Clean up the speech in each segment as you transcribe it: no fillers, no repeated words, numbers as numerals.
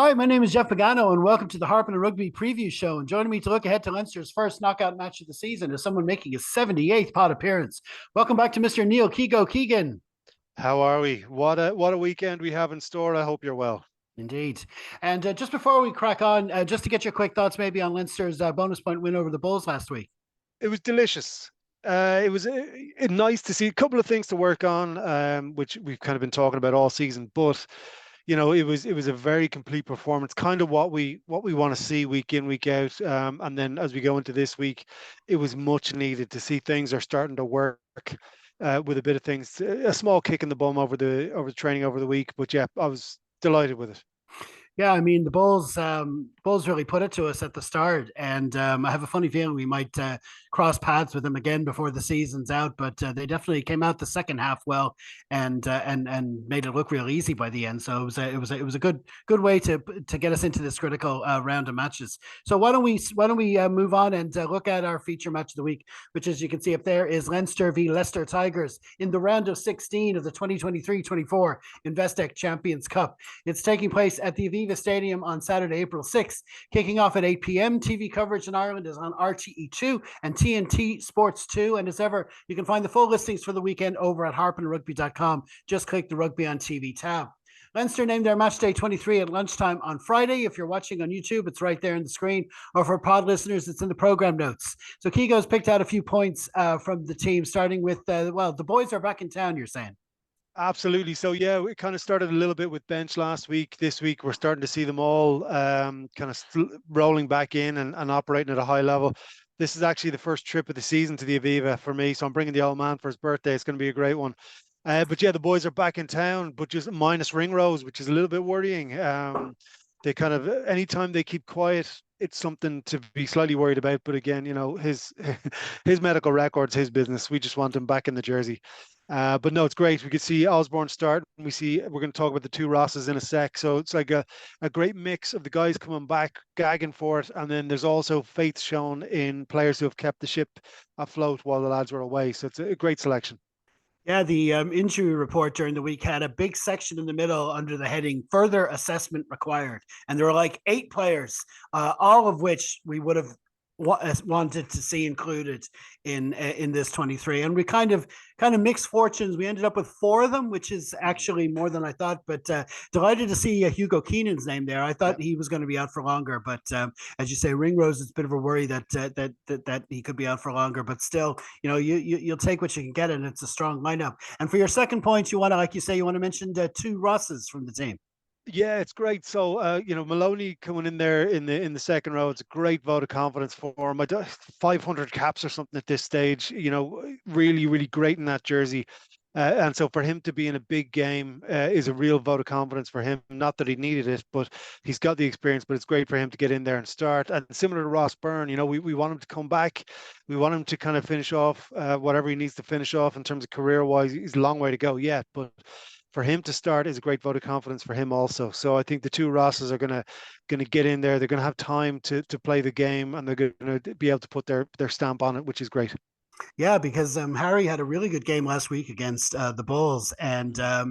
Hi, my name is Jeff Pagano, and welcome to the Harp and Rugby preview show. And joining me to look ahead to Leinster's first knockout match of the season is someone making his 78th pod appearance. Welcome back to Mr. Neil Keego Keegan. How are we? What a weekend we have in store. I hope you're well. Indeed. And just before we crack on, just to get your quick thoughts maybe on Leinster's bonus point win over the Bulls last week. It was delicious. It was nice to see a couple of things to work on, which we've kind of been talking about all season. But it was a very complete performance, kind of what we want to see week in, week out. And then as we go into this week, it was much needed to see things are starting to work. With a bit of things, a small kick in the bum over the training over the week, but yeah, I was delighted with it. Yeah, I mean the Bulls really put it to us at the start, and I have a funny feeling we might cross paths with them again before the season's out. But they definitely came out the second half well, and made it look real easy by the end. So it was a good way to get us into this critical round of matches. So why don't we move on and look at our feature match of the week, which, as you can see up there, is Leinster v Leicester Tigers in the round of 16 of the 2023-24 Investec Champions Cup. It's taking place at the Aviva Stadium on Saturday, April 6th, kicking off at 8 p.m. TV coverage in Ireland is on RTE2 and TNT Sports 2. And as ever, you can find the full listings for the weekend over at harpandrugby.com. Just click the Rugby on TV tab. Leinster named their match day 23 at lunchtime on Friday. If you're watching on YouTube, it's right there in the screen. Or for pod listeners, it's in the program notes. So Keego's picked out a few points from the team, starting with, the boys are back in town, you're saying. Absolutely. So yeah, we kind of started a little bit with bench last week. This week we're starting to see them all kind of rolling back in and operating at a high level. This is actually the first trip of the season to the Aviva for me, so I'm bringing the old man for his birthday. It's going to be a great one. But yeah, the boys are back in town, but just minus Ringrose, which is a little bit worrying. They kind of anytime they keep quiet, it's something to be slightly worried about. But again, his his medical records, his business. We just want him back in the jersey. But no, it's great. We could see Osborne start. And we're going to talk about the two Rosses in a sec. So it's like a great mix of the guys coming back, gagging for it. And then there's also faith shown in players who have kept the ship afloat while the lads were away. So it's a great selection. Yeah, the injury report during the week had a big section in the middle under the heading "Further Assessment Required," and there were like 8 players, all of which we would have wanted to see included in this 23. And we kind of mixed fortunes. We ended up with 4 of them, which is actually more than I thought. But delighted to see Hugo Keenan's name there. I thought he was going to be out for longer, but as you say, Ringrose, it's a bit of a worry that he could be out for longer. But still, you'll take what you can get, and it's a strong lineup. And for your second point, you want to, like you say, you want to mention two Rosses from the team. Yeah, it's great. So, Maloney coming in there in the second row, it's a great vote of confidence for him. 500 caps or something at this stage. Really, really great in that jersey. And so for him to be in a big game is a real vote of confidence for him. Not that he needed it, but he's got the experience. But it's great for him to get in there and start. And similar to Ross Byrne, we want him to come back. We want him to kind of finish off whatever he needs to finish off in terms of career-wise. He's a long way to go yet, but for him to start is a great vote of confidence for him also. So I think the two Rosses are gonna get in there. They're gonna have time to play the game, and they're gonna be able to put their stamp on it, which is great. Yeah, because Harry had a really good game last week against the Bulls, and I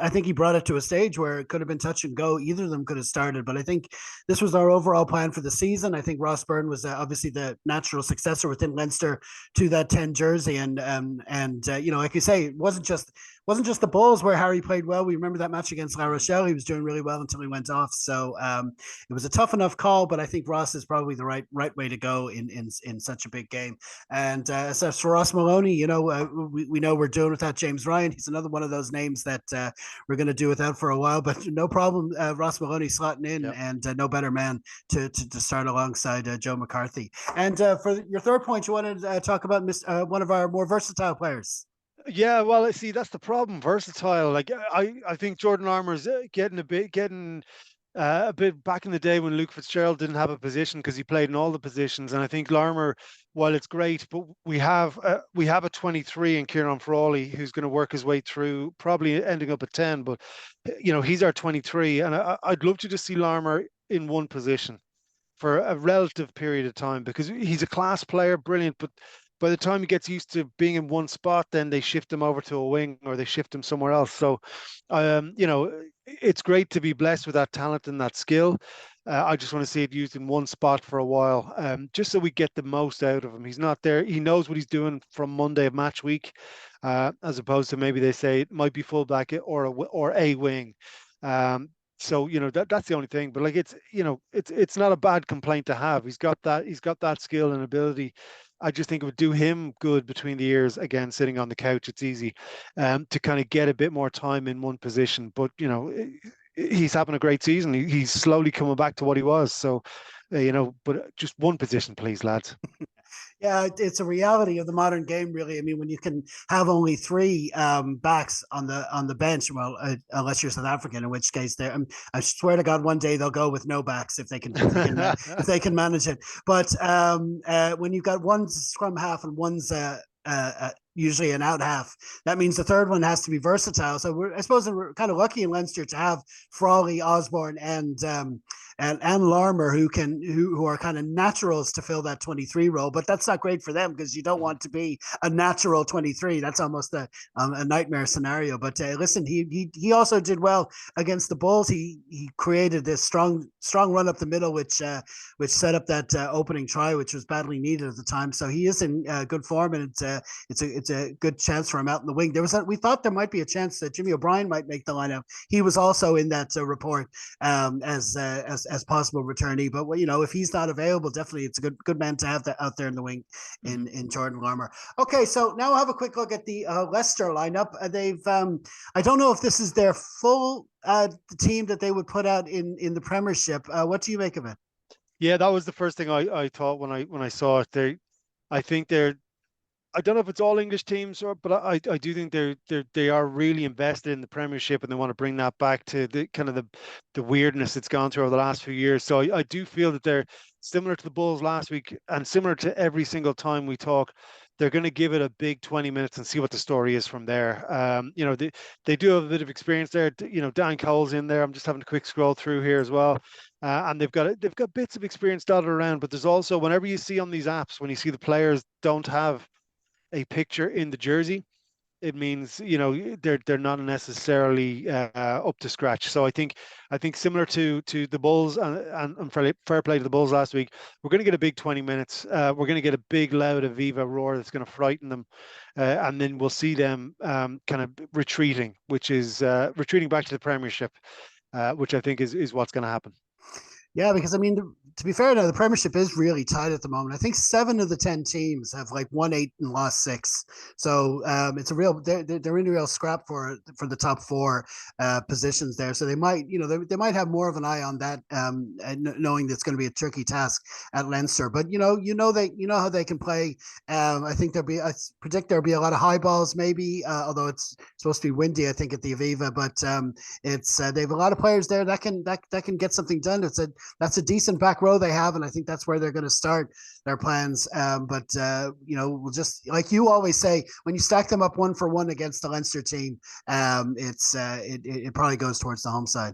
think he brought it to a stage where it could have been touch and go. Either of them could have started, but I think this was our overall plan for the season. I think Ross Byrne was obviously the natural successor within Leinster to that 10 jersey, and like you say, it wasn't just the Bulls where Harry played well. We remember that match against La Rochelle; he was doing really well until he went off. So it was a tough enough call, but I think Ross is probably the right way to go in such a big game. And as for Ross Maloney, we know we're doing without James Ryan. He's another one of those names that we're going to do without for a while, but no problem. Ross Maloney slotting in, yep. And no better man to start alongside Joe McCarthy. And for your third point, you wanted to talk about one of our more versatile players. Yeah, well, see, that's the problem. Versatile. Like I think Jordan Armour's getting a bit back in the day when Luke Fitzgerald didn't have a position because he played in all the positions. And I think Larmour, while it's great, but we have a 23 in Kieran Frawley who's going to work his way through, probably ending up at 10. But he's our 23, and I'd love to just see Larmour in one position for a relative period of time because he's a class player, brilliant, but by the time he gets used to being in one spot, then they shift him over to a wing or they shift him somewhere else. So, it's great to be blessed with that talent and that skill. I just want to see it used in one spot for a while, just so we get the most out of him. He's not there. He knows what he's doing from Monday of match week, as opposed to maybe they say it might be fullback or a wing. So that's the only thing. But like it's not a bad complaint to have. He's got that skill and ability. I just think it would do him good between the ears. Again, sitting on the couch, it's easy to kind of get a bit more time in one position. But he's having a great season. He's slowly coming back to what he was. So, but just one position, please, lads. Yeah, it's a reality of the modern game, really. I mean, when you can have only three backs on the bench, well, unless you're South African, in which case, I swear to God, one day they'll go with no backs if they can manage it. But when you've got one scrum half and one's usually an out half. That means the third one has to be versatile. So I suppose we're kind of lucky in Leinster to have Frawley, Osborne, and Larmer who are kind of naturals to fill that 23 role. But that's not great for them because you don't want to be a natural 23. That's almost a nightmare scenario. But listen, he also did well against the Bulls. He created this strong run up the middle, which set up that opening try, which was badly needed at the time. So he is in good form, and it's a good chance for him out in the wing. We thought there might be a chance that Jimmy O'Brien might make the lineup. He was also in that report as possible returnee. But if he's not available, definitely it's a good man to have that out there in the wing in Jordan Larmer. Okay, so now I'll have a quick look at the Leicester lineup. They've I don't know if this is their full team that they would put out in the Premiership. What do you make of it? Yeah, that was the first thing I thought when I saw it. I think I don't know if it's all English teams, but I do think they are really invested in the Premiership and they want to bring that back to the kind of the weirdness it's gone through over the last few years. So I do feel that they're similar to the Bulls last week and similar to every single time we talk. They're going to give it a big 20 minutes and see what the story is from there. They do have a bit of experience there. Dan Cole's in there. I'm just having a quick scroll through here as well. And they've got bits of experience dotted around, but there's also, whenever you see on these apps, when you see the players don't have a picture in the jersey, it means they're not necessarily up to scratch. So I think similar to the Bulls and fair play to the Bulls last week, we're going to get a big 20 minutes. We're going to get a big loud Aviva roar that's going to frighten them, and then we'll see them kind of retreating, which is retreating back to the Premiership, which I think is what's going to happen. Yeah, because I mean, to be fair, now the Premiership is really tight at the moment. I think 7 of the 10 teams have like won 8 and lost 6. So it's a real they're in a real scrap for the top 4 positions there. So they might they might have more of an eye on that, knowing that it's going to be a tricky task at Leinster. But you know how they can play. I think I predict there'll be a lot of high balls, maybe, although it's supposed to be windy, I think, at the Aviva. But they have a lot of players there that can get something done. That's a decent back row they have, and I think that's where they're going to start their plans. But we'll just, like you always say, when you stack them up 1 for 1 against the Leinster team, it probably goes towards the home side.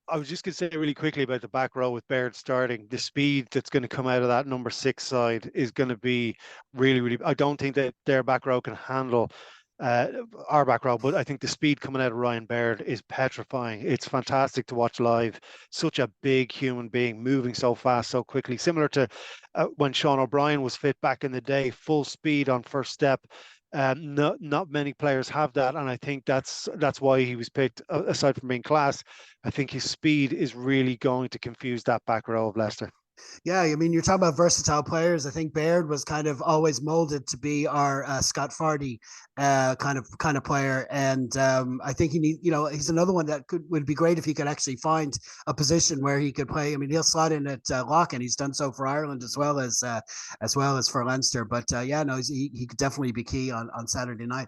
I was just going to say really quickly about the back row with Baird starting. The speed that's going to come out of that number 6 side is going to be really, really. I don't think that their back row can handle our back row, but I think the speed coming out of Ryan Baird is petrifying. It's fantastic to watch live. Such a big human being, moving so fast, so quickly. Similar to when Sean O'Brien was fit back in the day, full speed on first step. Not many players have that, and I think that's why he was picked. Aside from being class, I think his speed is really going to confuse that back row of Leicester. Yeah, I mean, you're talking about versatile players. I think Baird was kind of always molded to be our Scott Fardy kind of player, and I think he's another one that would be great if he could actually find a position where he could play. I mean, he'll slot in at lock, and he's done so for Ireland as well as for Leinster. But he could definitely be key on Saturday night.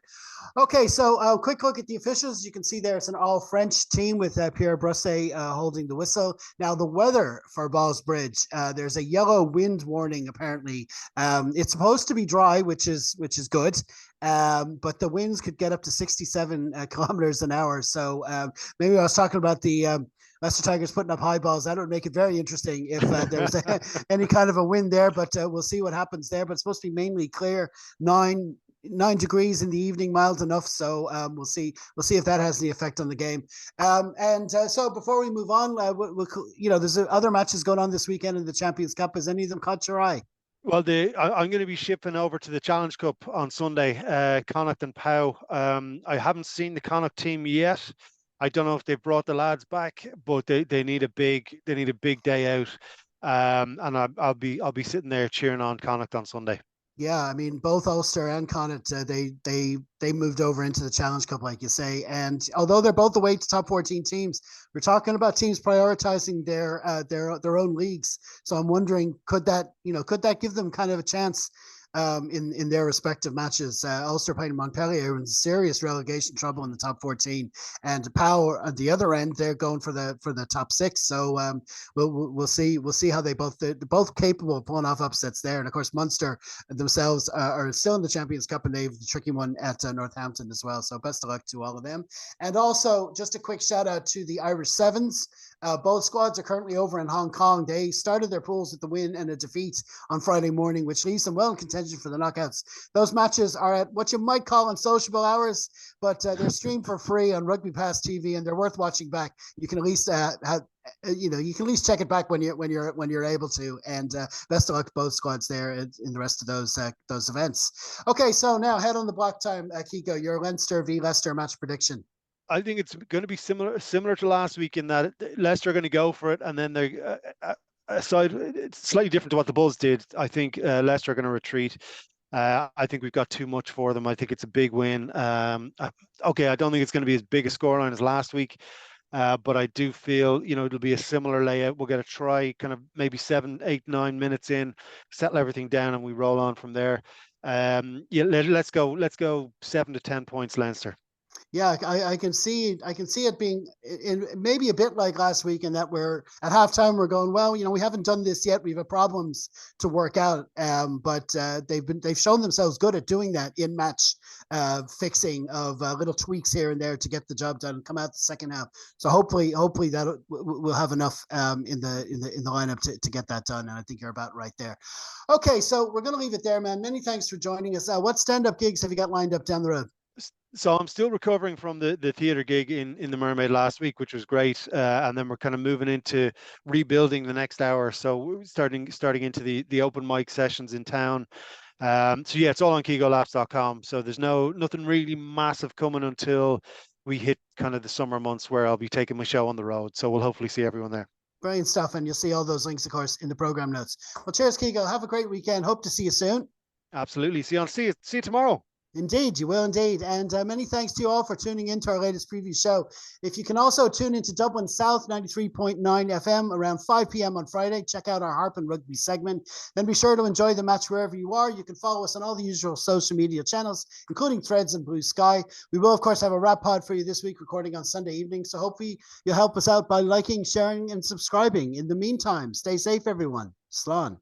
Okay, so a quick look at the officials. You can see there it's an all French team with Pierre Brosset holding the whistle. Now the weather for Ballsbridge. There's a yellow wind warning. Apparently, it's supposed to be dry, which is good. but the winds could get up to 67 kilometers an hour. So maybe I was talking about the Leicester Tigers putting up high balls. That would make it very interesting if there was any kind of a wind there, but we'll see what happens there. But it's supposed to be mainly clear, 9 degrees in the evening, mild enough. So we'll see if that has any effect on the game. So before we move on, there's other matches going on this weekend in the Champions Cup. Has any of them caught your eye? Well, I'm going to be shipping over to the Challenge Cup on Sunday, Connacht and Pau. I haven't seen the Connacht team yet. I don't know if they've brought the lads back, but they need a big day out. And I'll be sitting there cheering on Connacht on Sunday. Yeah, I mean, both Ulster and Connacht, they moved over into the Challenge Cup, like you say. And although they're both the way to top 14 teams, we're talking about teams prioritizing their own leagues. So I'm wondering, could that give them kind of a chance in their respective matches? Ulster playing Montpellier in serious relegation trouble in the top 14, and Pau at the other end, they're going for the top 6. So we'll see how they're both capable of pulling off upsets there. And of course, Munster themselves are still in the Champions Cup, and they've the tricky one at Northampton as well. So best of luck to all of them. And also, just a quick shout out to the Irish Sevens. Both squads are currently over in Hong Kong. They started their pools with the win and a defeat on Friday morning, which leaves them well in contention for the knockouts. Those matches are at what you might call unsociable hours, but they're streamed for free on Rugby Pass TV, and they're worth watching back. You can at least you can at least check it back when you're able to. And best of luck to both squads there in the rest of those events. Okay, so now head on the block time, Keego. Your Leinster v Leicester match prediction. I think it's going to be similar to last week in that Leicester are going to go for it, and then they're aside. It's slightly different to what the Bulls did. I think Leicester are going to retreat. I think we've got too much for them. I think it's a big win. Okay, I don't think it's going to be as big a scoreline as last week, but I do feel it'll be a similar layout. We'll get a try, kind of maybe 7, 8, 9 minutes in, settle everything down, and we roll on from there. Yeah, let's go 7 to 10 points, Leinster. Yeah, I can see it being maybe a bit like last week, in that we're at halftime we're going, well, we haven't done this yet. We have problems to work out, but they've shown themselves good at doing that in match fixing of little tweaks here and there to get the job done and come out the second half. So hopefully that we'll have enough in the lineup to get that done. And I think you're about right there. Okay, so we're gonna leave it there, man. Many thanks for joining us. What stand-up gigs have you got lined up down the road? So I'm still recovering from the theatre gig in the Mermaid last week, which was great. And then we're kind of moving into rebuilding the next hour. So we're starting into the open mic sessions in town. So yeah, it's all on KeegoLaughs.com. So there's nothing really massive coming until we hit kind of the summer months, where I'll be taking my show on the road. So we'll hopefully see everyone there. Brilliant stuff. And you'll see all those links, of course, in the program notes. Well, cheers, Keego. Have a great weekend. Hope to see you soon. Absolutely. See you tomorrow. Indeed, you will indeed. And many thanks to you all for tuning into our latest preview show. If you can also tune into Dublin South 93.9 FM around 5 p.m. on Friday, check out our Harp and Rugby segment. Then be sure to enjoy the match wherever you are. You can follow us on all the usual social media channels, including Threads and Blue Sky. We will, of course, have a wrap pod for you this week, recording on Sunday evening. So hopefully you'll help us out by liking, sharing, and subscribing. In the meantime, stay safe, everyone. Slán.